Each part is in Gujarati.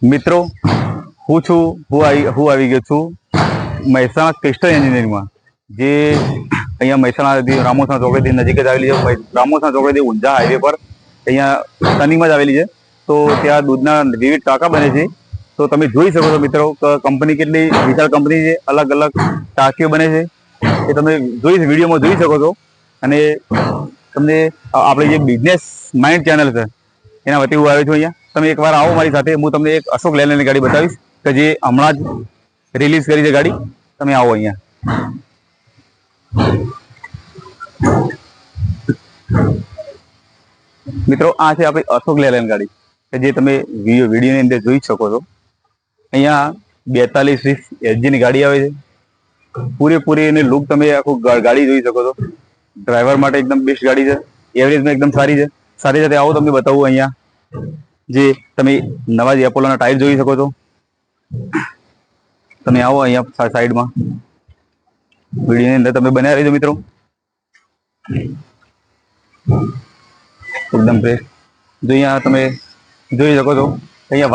મિત્રો હું આવી ગયો છું મહેસાણા ક્રિસ્ટલ એન્જિનિયરિંગમાં, જે અહીંયા મહેસાણાથી રામોસણા ચોકડીથી નજીક જ આવેલી છે. રામોસણા ચોકડીથી ઊંઝા હાઈવે પર અહીંયા ટર્નિંગમાં જ આવેલી છે. તો ત્યાં દૂધના વિવિધ ટાંકા બને છે. તો તમે જોઈ શકો છો મિત્રો કે કંપની કેટલી વિશાળ કંપની છે, અલગ અલગ ટાંકીઓ બને છે એ તમે વિડીયોમાં જોઈ શકો છો. અને તમને આપણી જે બિઝનેસ માઇન્ડ ચેનલ છે એના વતી હું આવ્યો છું અહીંયા. તમે એકવાર આવો મારી સાથે, હું તમને એક અશોક લેલેન્ડની ગાડી બતાવીશ કે જે હમણાં જ રિલીઝ કરી છે ગાડી. તમે આવો અહીંયા. મિત્રો આ છે આપણી અશોક લેલેન્ડ ગાડી કે જે તમે વિડીયોની અંદર જોઈ શકો છો. અહીંયા 4220 એચજીની ગાડી આવે છે. પૂરેપૂરી એની લુક તમે આખું ગાડી જોઈ શકો છો. ડ્રાઈવર માટે એકદમ બેસ્ટ ગાડી છે. એવરેજમાં એકદમ સારી છે. સાથે સાથે આવો તમને બતાવું અહીંયા જે તમે નવા જ એપોલોના ટાયર જોઈ શકો છો. તમે આવો અહીંયા સાઈડમાં, વિડીયોની અંદર તમે બન્યા રહેજો મિત્રો. એકદમ ફ્રેશ. જો અહીંયા તમે જોઈ શકો છો અહીંયા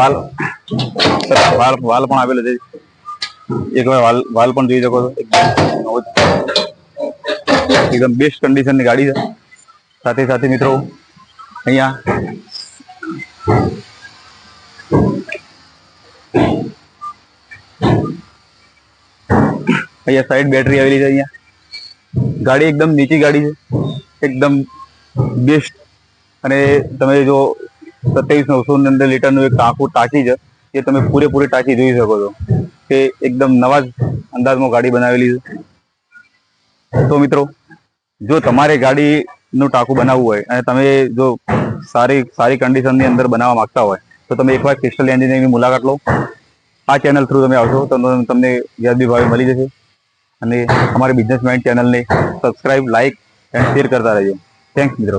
વાલ પણ આવેલો છે. એકવાર વાલ પણ જોઈ શકો છો. એકદમ બેસ્ટ કન્ડિશનની ગાડી છે. સાથે સાથે મિત્રો અહીંયા સાઈડ બેટરી આવેલી છે. અહીંયા ગાડી એકદમ નીચી ગાડી છે, એકદમ બેસ્ટ. અને તમે જો 27,900 લીટરનું એક ટાંકી છે એ તમે પૂરેપૂરી ટાંકી જોઈ શકો છો કે એકદમ નવા જ અંદાજમાં ગાડી બનાવેલી છે. તો મિત્રો જો તમારે ગાડીનું ટાંકું બનાવવું હોય અને તમે જો સારી કન્ડિશનની અંદર બનાવવા માંગતા હોય તો તમે એકવાર ક્રિસ્ટલ એન્જિનિયરિંગની મુલાકાત લો. આ ચેનલ થ્રુ તમે આવશો તો તમને વ્યાજબી ભાવે મળી જશે. અને અમારી બિઝનેસ માઇન્ડ ચેનલને સબસ્ક્રાઇબ, લાઇક એન્ડ શેર કરતા રહેજો. થેન્ક્સ મિત્રો.